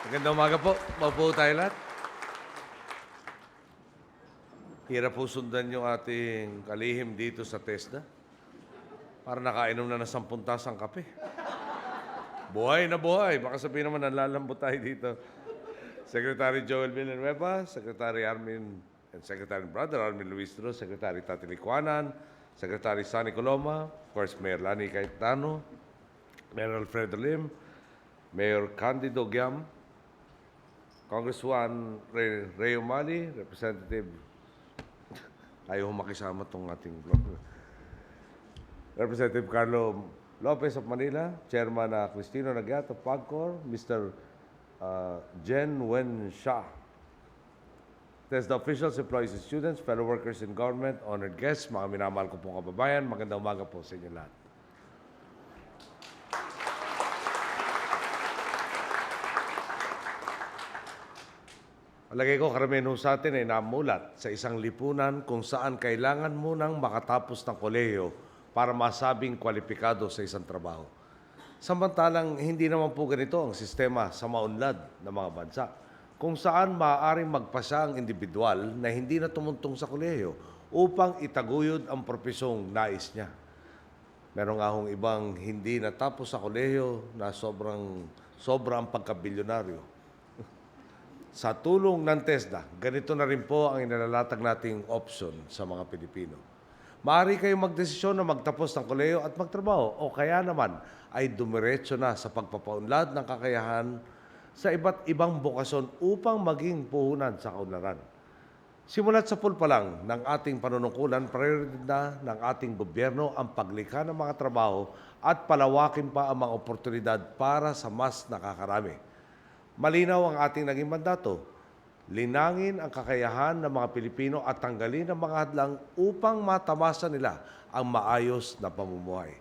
Magandang umaga po. Maupo tayo lahat. Hirap po sundan yung ating kalihim dito sa TESDA. Para nakainom na ng 10 tasang kape. Buhay na buhay. Baka sabihin naman nalalambot tayo dito. Secretary Joel Villanueva, Secretary Armin and Secretary Brother Armin Luis Dros, Secretary Tati Licuanan, Secretary Sonny Coloma, of course Mayor Lani Cayetano, Mayor Alfredo Lim, Mayor Candido Giam, Congressman Ray Umali, Representative, ayaw makisama itong ating Representative Carlo Lopez of Manila, Chairman Cristino Nagat of PAGCOR, Mr. Jen Wen Shah. TESDA officials, employees and students, fellow workers in government, honored guests, mga minamahal ko pong kababayan, magandang umaga po sa inyo lahat. Palagay ko, karamihan ho sa atin ay namulat sa isang lipunan kung saan kailangan munang makatapos ng kolehiyo para masabing kwalipikado sa isang trabaho. Samantalang hindi naman po ganito ang sistema sa maunlad na mga bansa, kung saan maaaring magpasa ang individual na hindi na tumuntong sa kolehiyo upang itaguyod ang propesyon nais niya. Meron nga hong ibang hindi natapos sa kolehiyo na sobrang pagkabilyonaryo. Sa tulong ng TESDA, ganito na rin po ang inalalatag nating option sa mga Pilipino. Maaari kayong magdesisyon na magtapos ng kolehiyo at magtrabaho o kaya naman ay dumiretso na sa pagpapaunlad ng kakayahan sa iba't ibang bokasyon upang maging puhunan sa kaunlaran. Simulat sa pool pa lang ng ating panunungkulan, prioridad na ng ating gobyerno ang paglikha ng mga trabaho at palawakin pa ang mga oportunidad para sa mas nakakarami. Malinaw ang ating naging mandato. Linangin ang kakayahan ng mga Pilipino at tanggalin ang mga hadlang upang matamasa nila ang maayos na pamumuhay.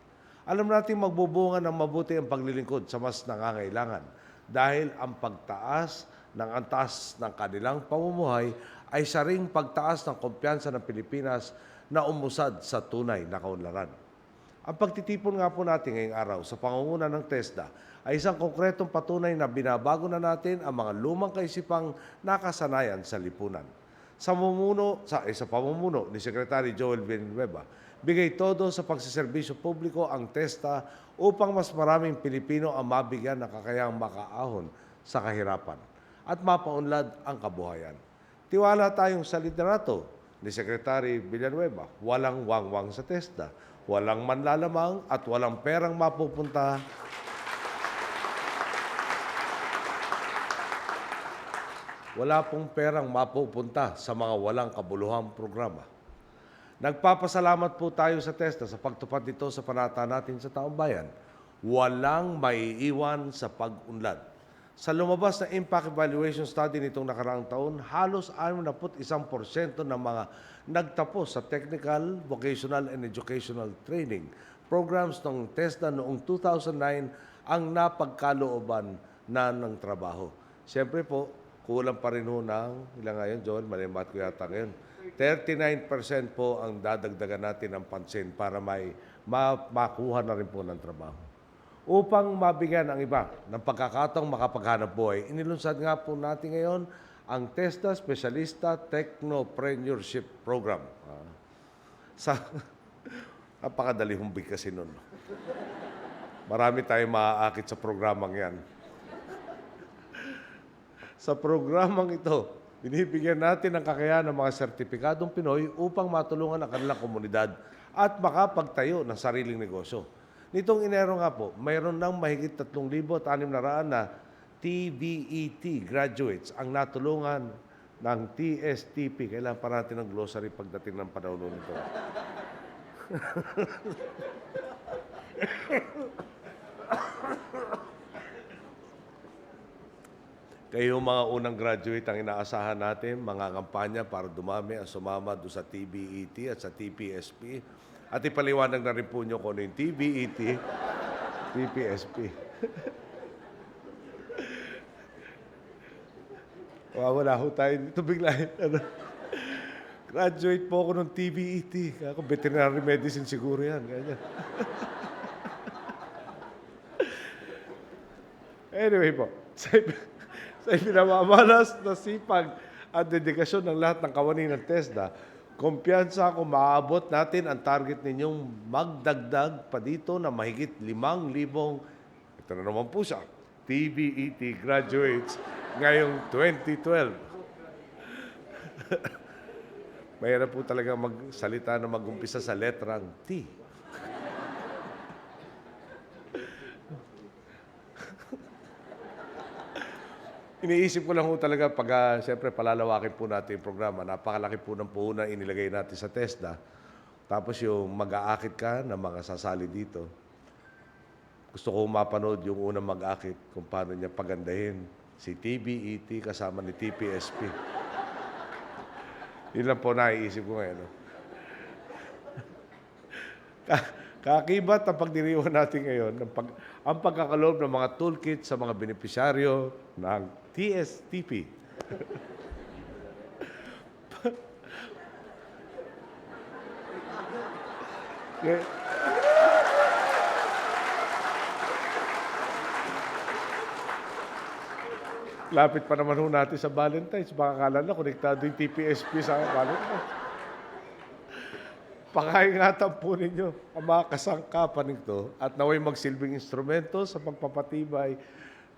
Alam natin magbubunga ng mabuti ang paglilingkod sa mas nangangailangan dahil ang pagtaas ng antas ng kanilang pamumuhay ay saring pagtaas ng kumpiyansa ng Pilipinas na umusad sa tunay na kaunlaran. Ang pagtitipon nga po natin ngayong araw sa pangunguna ng TESDA ay isang konkretong patunay na binabago na natin ang mga lumang kaisipang nakasanayan sa lipunan. Sa pamumuno ni Secretary Joel Villanueva, bigay todo sa pagsiservisyo publiko ang TESDA upang mas maraming Pilipino ang mabigyan ng kakayahang makaahon sa kahirapan at mapaunlad ang kabuhayan. Tiwala tayong sa liderato ni Secretary Villanueva, walang wangwang sa TESDA, walang manlalamang at walang perang mapupunta wala pong perang mapupunta sa mga walang kabuluhang programa. Nagpapasalamat po tayo sa TESDA sa pagtupad nito sa panata natin sa taong bayan. Walang maiiwan sa pag-unlad. Sa lumabas na Impact Evaluation Study nitong nakaraang taon, halos 61% ng mga nagtapos sa technical, vocational, and educational training programs ng TESDA noong 2009 ang napagkalooban na ng trabaho. Siyempre po, kulang pa rin ho ng, ilan ngayon, Joel, malimat ko yata ngayon, 39% po ang dadagdagan natin ng pansin para makuha na rin po ng trabaho. Upang mabigyan ang iba ng pagkakataong makapaghanap buhay, inilunsad nga po natin ngayon ang TESDA Specialista Technopreneurship Program. Napakadali humbig kasi nun. Marami tayong maaakit sa programang yan. Sa programang ito, binibigyan natin ng kakayahan ng mga sertipikadong Pinoy upang matulungan ang kanilang komunidad at makapagtayo ng sariling negosyo. Nitong Enero nga po, mayroon ng mahigit 3,600 na TVET graduates ang natulungan ng TSTP. Kailangan pa natin ng glossary pagdating ng panahon nito. Kayo mga unang graduate ang inaasahan natin, mga kampanya para dumami ang sumama doon sa TVET at sa TPSP. At ipaliwanag na rin po nyo kung ano yung TVET, TPSP. Wala ho tayo dito bigla. Graduate po ako ng TVET. Ako, veterinary medicine siguro yan. Ganyan. Anyway po, sa sa pinamamalas na sipag at dedikasyon ng lahat ng kawani ng TESDA, kumpiyansa kung maaabot natin ang target ninyong magdagdag pa dito na mahigit 5,000, ito na naman po siya, TVET graduates ngayong 2012. Mahirap po talaga magsalita na mag-umpisa sa letrang T. Iniisip ko lang po talaga pag siyempre palalawakin po natin yung programa. Napakalaki po ng puhunan inilagay natin sa TESDA. Tapos yung mag-aakit ka na mga sasali dito. Gusto ko mapanood yung unang mag-aakit kung paano niya pagandahin si TBET kasama ni TPSP. Yun lang po naiisip ko ngayon. No? Kakibat ang pagdiriwang natin ngayon ang pagkakaloob ng mga toolkit sa mga benepisyaryo ng TSTP. Okay. Lapit pa naman ho natin sa Valentine's. Baka akala na konektado yung TPSP sa Valentine's. Pakaingatan po ninyo ang mga kasangkapan nito at naway magsilbing instrumento sa pagpapatibay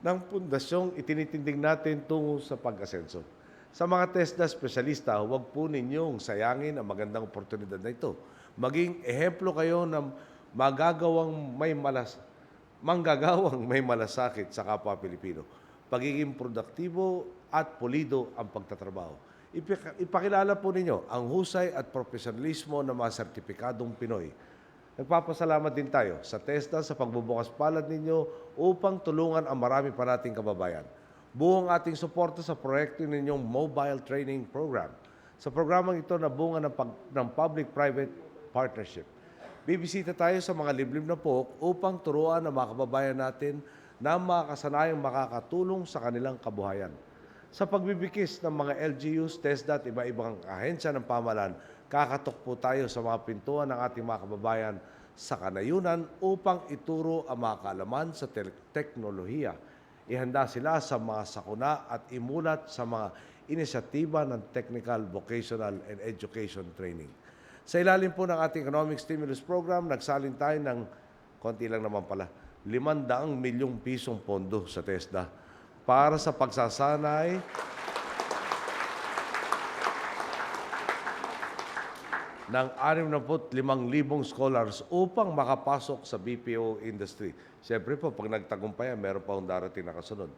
ng pundasyong itinitindig natin tungo sa pag-asenso. Sa mga TESDA espesyalista, huwag po ninyong sayangin ang magandang oportunidad na ito. Maging ehemplo kayo ng manggagawang may malasakit sa kapwa Pilipino. Pagiging produktibo at pulido ang pagtatrabaho. Ipakilala po ninyo ang husay at profesionalismo ng mga sertipikadong Pinoy. Nagpapasalamat din tayo sa TESDA sa pagbubukas palad ninyo upang tulungan ang marami pa nating kababayan. Buong ating suporta sa proyekto ninyong mobile training program. Sa programang ito na bunga ng public-private partnership. Bibisita tayo sa mga liblib na pook upang turuan ang mga kababayan natin na mga kasanayang makakatulong sa kanilang kabuhayan. Sa pagbibigis ng mga LGUs, TESDA at iba-ibang ahensya ng pamahalaan, kakatok po tayo sa mga pintuan ng ating mga kababayan sa kanayunan upang ituro ang mga kaalaman sa teknolohiya. Ihanda sila sa mga sakuna at imulat sa mga inisyatiba ng technical, vocational, and education training. Sa ilalim po ng ating economic stimulus program, nagsalin tayo ng, konti lang naman pala, 500 milyong pisong pondo sa TESDA para sa pagsasanay ng 65,000 scholars upang makapasok sa BPO industry. Siyempre po, pag nagtagumpay, meron pa akong darating na kasunod.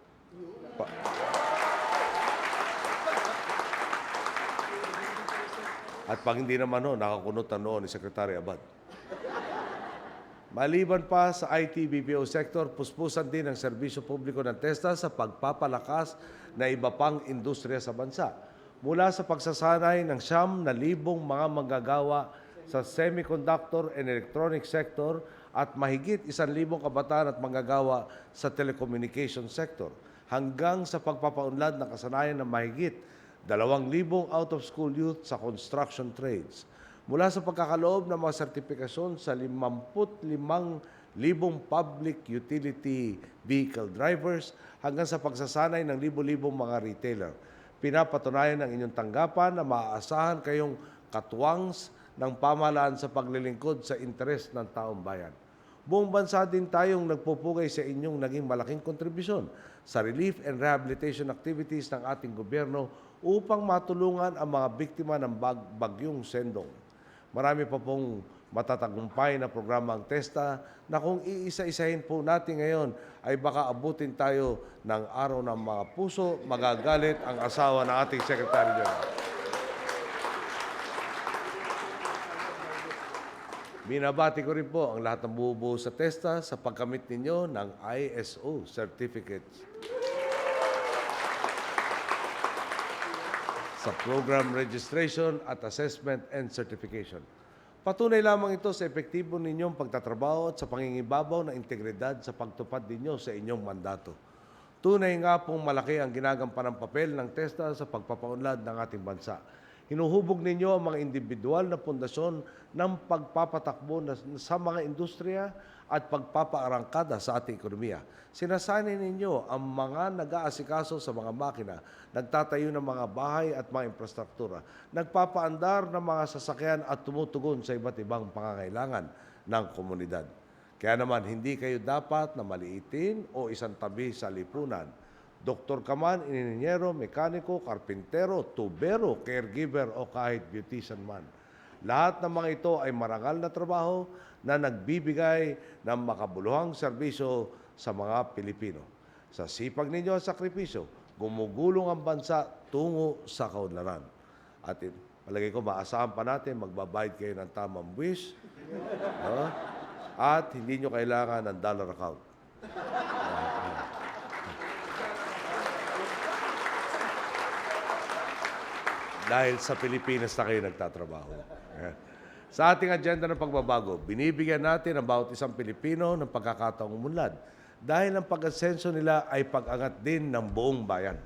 At pag hindi naman nakakunot ang noon ni Secretary Abad. Maliban pa sa IT-BPO sector, puspusan din ang serbisyo publiko ng TESDA sa pagpapalakas na iba pang industriya sa bansa. Mula sa pagsasanay ng 9,000 mga manggagawa sa semiconductor and electronic sector at mahigit 1,000 kabataan at manggagawa sa telecommunication sector, hanggang sa pagpapaunlad ng kasanayan ng mahigit 2,000 out-of-school youth sa construction trades. Mula sa pagkakaloob ng mga sertifikasyon sa 55,000 public utility vehicle drivers hanggang sa pagsasanay ng libo-libong mga retailer. Pinapatunayan ng inyong tanggapan na maaasahan kayong katuwang ng pamahalaan sa paglilingkod sa interes ng taong bayan. Buong bansa din tayong nagpupugay sa inyong naging malaking kontribusyon sa relief and rehabilitation activities ng ating gobyerno upang matulungan ang mga biktima ng bagyong Sendong. Marami pa pong matatagumpay na programa ang TESDA na kung iisa-isahin po natin ngayon ay baka abutin tayo ng araw ng mga puso, magagalit ang asawa ng ating Secretary General. Binabati ko rin po ang lahat ng bubuo sa TESDA sa pagkamit ninyo ng ISO certificates sa program registration at assessment and certification. Patunay lamang ito sa epektibo ninyong pagtatrabaho at sa pangingibabaw na integridad sa pagtupad ninyo sa inyong mandato. Tunay nga pong malaki ang ginagampanang papel ng TESDA sa pagpapaunlad ng ating bansa. Hinuhubog ninyo ang mga individual na pundasyon ng pagpapatakbo sa mga industriya at pagpapaarangkada sa ating ekonomiya. Sinasanay ninyo ang mga nag-aasikaso sa mga makina, nagtatayo ng mga bahay at mga infrastruktura, nagpapaandar ng mga sasakyan at tumutugon sa iba't ibang pangangailangan ng komunidad. Kaya naman, hindi kayo dapat na maliitin o isang tabi sa lipunan. Doktor ka man, ininyero, mekaniko, karpintero, tubero, caregiver o kahit beautician man. Lahat ng mga ito ay marangal na trabaho na nagbibigay ng makabuluhang serbisyo sa mga Pilipino. Sa sipag ninyo at sakripisyo, gumugulong ang bansa tungo sa kaunlaran. At palagay ko, maasahan pa natin, magbabayad kayo ng tamang buwis, no? At hindi nyo kailangan ng dollar account. Dahil sa Pilipinas na kayo nagtatrabaho. Sa ating agenda ng pagbabago, binibigyan natin ang bawat isang Pilipino ng pagkakataong umunlad dahil ang pag-asenso nila ay pag-angat din ng buong bayan.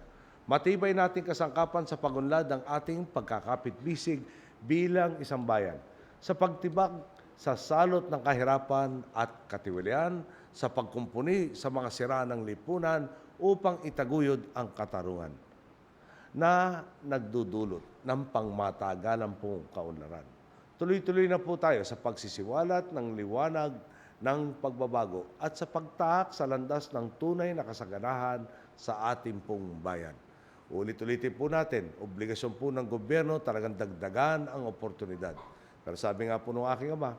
Matibay nating kasangkapan sa pagunlad ng ating pagkakapit-bisig bilang isang bayan sa pagtibak sa salot ng kahirapan at katiwalian, sa pagkumpuni sa mga sira ng lipunan upang itaguyod ang katarungan na nagdudulot ng pangmatagalang pong kaunlaran. Tuloy-tuloy na po tayo sa pagsisiwalat ng liwanag ng pagbabago at sa pagtahak sa landas ng tunay na kasaganahan sa ating pong bayan. Ulit-ulitin po natin, obligasyon po ng gobyerno talagang dagdagan ang oportunidad. Pero sabi nga po ng aking ama,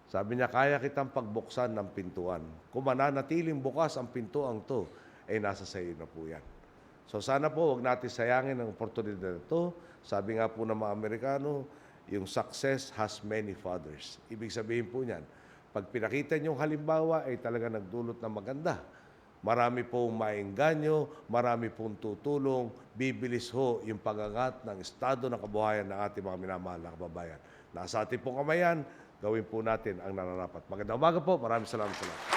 sabi niya, kaya kitang pagbuksan ng pintuan. Kung mananatiling bukas ang pintuang to, ay nasa sa iyo na po yan. So sana po, huwag natin sayangin ang oportunidad na ito. Sabi nga po ng mga Amerikano, yung success has many fathers. Ibig sabihin po niyan, pag pinakita niyong halimbawa, ay talaga nagdulot ng maganda. Marami pong maengganyo, marami pong tutulong, bibilis ho yung pagangat ng estado ng kabuhayan ng ating mga minamahal na kababayan. Nasa ating pong kamayan, gawin po natin ang nararapat. Magandang umaga po, maraming salamat sa lahat.